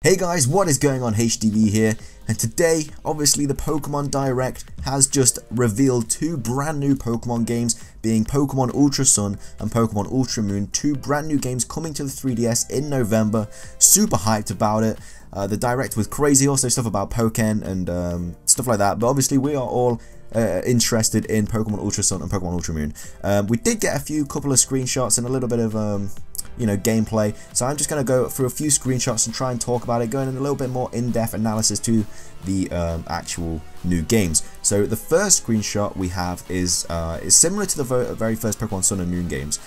Hey guys, what is going on? HDV here, and today, obviously the Pokemon Direct has just revealed two brand new Pokemon games, being Pokemon Ultra Sun and Pokemon Ultra Moon, two brand new games coming to the 3DS in November. Super hyped about it. The Direct was crazy, also stuff about Pokken and stuff like that, but obviously we are all interested in Pokemon Ultra Sun and Pokemon Ultra Moon. We did get a couple of screenshots and a little bit of gameplay, so I'm just going to go through a few screenshots and try and talk about it, going in a little bit more in-depth analysis to the actual new games. So the first screenshot we have is similar to the very first Pokemon Sun and Moon games,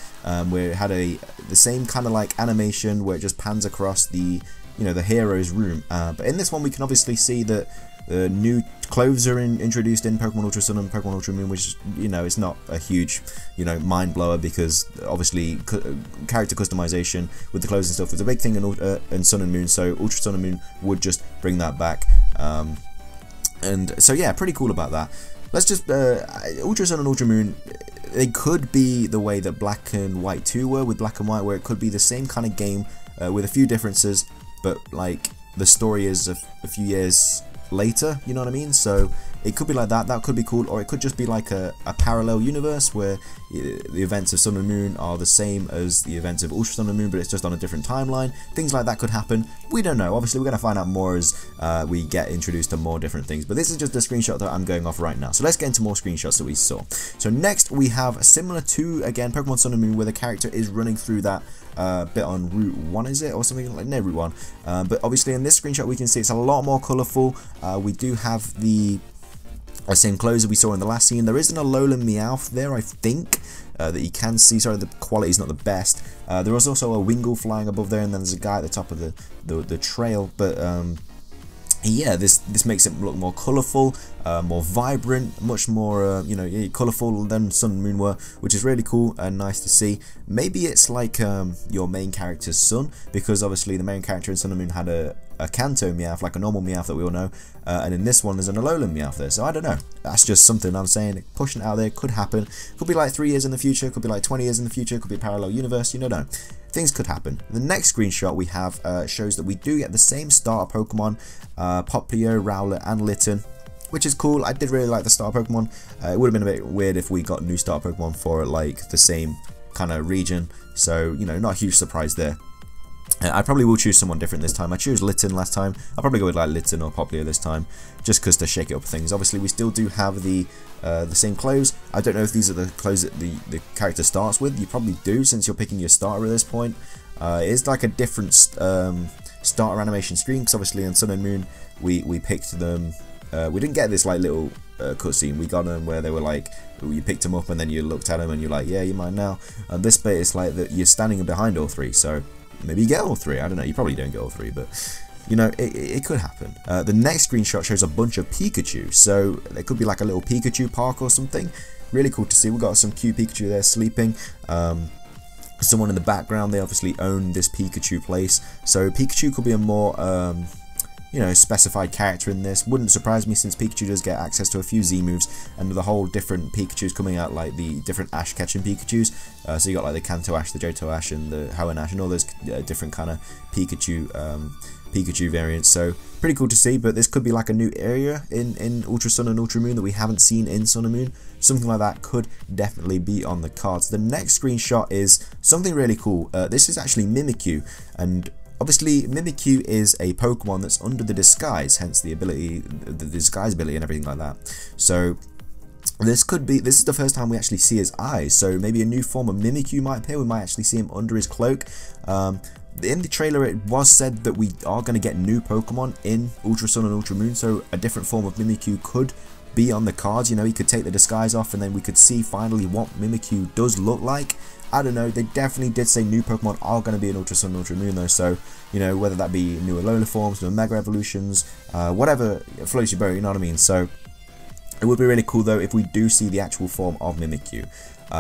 where it had the same kind of like animation where it just pans across the the hero's room, but in this one we can obviously see that new clothes are introduced in Pokemon Ultra Sun and Pokemon Ultra Moon, which it's not a huge mind blower, because obviously character customization with the clothes and stuff was a big thing in Sun and Moon, so Ultra Sun and Moon would just bring that back, and so yeah, pretty cool about that. Let's just Ultra Sun and Ultra Moon, they could be the way that Black and White 2 were with Black and White, where it could be the same kind of game with a few differences, but like the story is a few years later, you know what I mean? So it could be like that. That could be cool, or it could just be like a parallel universe where the events of Sun and Moon are the same as the events of Ultra Sun and Moon, but it's just on a different timeline. Things like that could happen. We don't know. Obviously, we're going to find out more as we get introduced to more different things, but this is just a screenshot that I'm going off right now. So let's get into more screenshots that we saw. So next we have similar to, again, Pokemon Sun and Moon, where the character is running through that bit on Route 1, is it? Or something like, no, Route 1. But obviously in this screenshot we can see it's a lot more colourful. We do have the same clothes that we saw in the last scene. There is an Alolan Meowth there, I think, that you can see. Sorry, the quality is not the best. There was also a Wingull flying above there, and then there's a guy at the top of the trail, but yeah, this makes it look more colourful, more vibrant, much more colourful than Sun and Moon were, which is really cool and nice to see. Maybe it's like your main character's son, because obviously the main character in Sun and Moon had a Kanto Meowth, like a normal Meowth that we all know, and in this one there's an Alolan Meowth there, so I don't know. That's just something I'm saying, pushing it out there. Could happen. Could be like 3 years in the future, could be like 20 years in the future, could be a parallel universe, you don't know. Things could happen. The next screenshot we have shows that we do get the same starter Pokemon, Popplio, Rowlet, and Litten, which is cool. I did really like the starter Pokemon. It would have been a bit weird if we got new starter Pokemon for like the same kind of region, so not a huge surprise there. I probably will choose someone different this time. I chose Litten last time. I'll probably go with like Litten or Popplio this time, just because to shake it up things. Obviously, we still do have the same clothes. I don't know if these are the clothes that the character starts with. You probably do, since you're picking your starter at this point. It is like a different starter animation screen, because obviously in Sun and Moon we picked them. We didn't get this like little cutscene. We got them where they were like, you picked them up and then you looked at them and you're like, yeah, you're mine now. And this bit is like that you're standing behind all three, so maybe you get all three. I don't know. You probably don't get all three, but it could happen. The next screenshot shows a bunch of Pikachu, so there could be like a little Pikachu park or something. Really cool to see. We've got some cute Pikachu there sleeping. Someone in the background, they obviously own this Pikachu place, so Pikachu could be a more specified character in this. Wouldn't surprise me, since Pikachu does get access to a few Z moves, and the whole different Pikachus coming out, like the different Ash Ketchum Pikachus. So you got like the Kanto Ash, the Johto Ash, and the Hoenn Ash, and all those different kind of Pikachu variants. So pretty cool to see. But this could be like a new area in Ultra Sun and Ultra Moon that we haven't seen in Sun and Moon. Something like that could definitely be on the cards. The next screenshot is something really cool. This is actually Mimikyu, and obviously Mimikyu is a Pokemon that's under the disguise, hence the ability, the disguise ability and everything like that. So this is the first time we actually see his eyes, so maybe a new form of Mimikyu might appear. We might actually see him under his cloak. In the trailer it was said that we are going to get new Pokemon in Ultra Sun and Ultra Moon, so a different form of Mimikyu could be on the cards. He could take the disguise off, and then we could see finally what Mimikyu does look like. I don't know. They definitely did say new Pokemon are going to be in Ultra Sun and Ultra Moon though, so whether that be new Alola forms, new Mega Evolutions, whatever floats your boat, you know what I mean. So it would be really cool though if we do see the actual form of Mimikyu.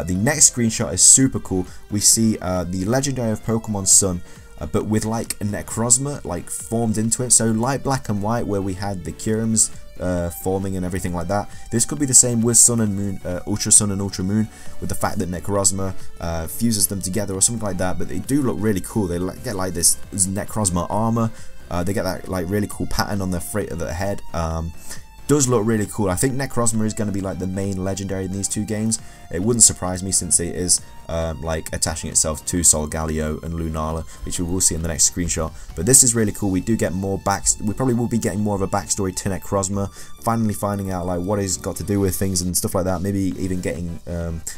The next screenshot is super cool. We see the Legendary of Pokemon Sun, but with like a Necrozma like formed into it. So like Black and White, where we had the Kyurems forming and everything like that. This could be the same with Sun and Moon, Ultra Sun and Ultra Moon, with the fact that Necrozma fuses them together or something like that. But they do look really cool. They get like this Necrozma armor. They get that like really cool pattern on their head. Does look really cool. I think Necrozma is going to be like the main legendary in these two games. It wouldn't surprise me since it is like attaching itself to Solgaleo and Lunala, which we will see in the next screenshot. But this is really cool. We do get more we probably will be getting more of a backstory to Necrozma, finally finding out like what it's got to do with things and stuff like that. Maybe even getting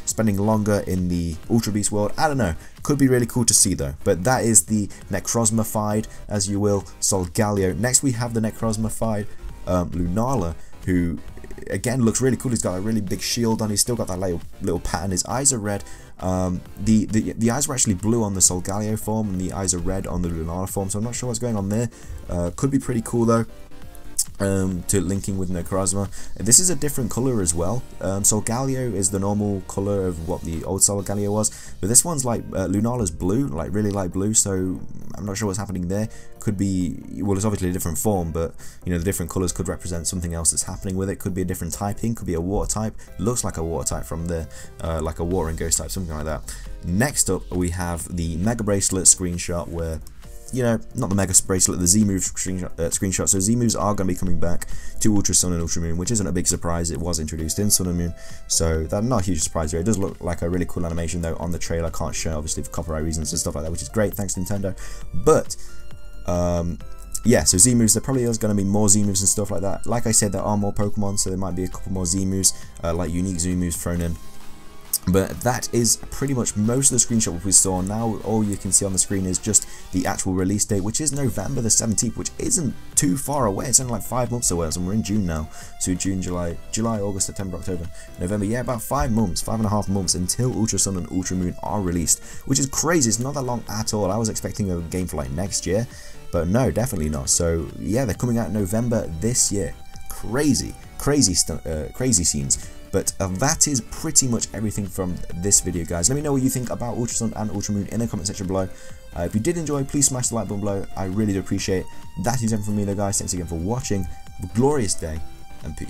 spending longer in the Ultra Beast world. I don't know. Could be really cool to see though. But that is the Necrozma-fied, as you will, Solgaleo. Next we have the Necrozma-fied Lunala, who again looks really cool. He's got a really big shield on. He's still got that little pattern. His eyes are red. The eyes were actually blue on the Solgaleo form, and the eyes are red on the Lunala form. So I'm not sure what's going on there. Could be pretty cool though. To linking with Necrozma. This is a different color as well. Solgaleo is the normal color of what the old Solgaleo was, but this one's like Lunala's blue, like really light blue. So I'm not sure what's happening there. Could be, well, it's obviously a different form, but you know, the different colors could represent something else that's happening with it. Could be a different typing, could be a water type. Looks like a water type from the like a water and ghost type, something like that. Next up we have the Mega Bracelet screenshot, where, you know, not the Mega Bracelet, the Z-Move screenshot. So Z-Moves are going to be coming back to Ultra Sun and Ultra Moon, which isn't a big surprise. It was introduced in Sun and Moon, so that's not a huge surprise here. It does look like a really cool animation though on the trailer. I can't show, obviously, for copyright reasons and stuff like that, which is great, thanks Nintendo. But yeah, so Z-Moves, there probably is going to be more Z-Moves and stuff like that. Like I said, there are more Pokemon, so there might be a couple more Z-Moves, like unique Z-Moves thrown in. But that is pretty much most of the screenshot we saw. Now all you can see on the screen is just the actual release date, which is November the 17th, which isn't too far away. It's only like 5 months away, and we're in June now. So June, July, August, September, October, November. Yeah, about 5 months, 5.5 months until Ultra Sun and Ultra Moon are released, which is crazy. It's not that long at all. I was expecting a game for like next year, but no, definitely not. So yeah, they're coming out in November this year. Crazy scenes. But that is pretty much everything from this video, guys. Let me know what you think about Ultra Sun and Ultra Moon in the comment section below. If you did enjoy, please smash the like button below. I really do appreciate it. That is everything from me though, guys. Thanks again for watching. Have a glorious day, and peace.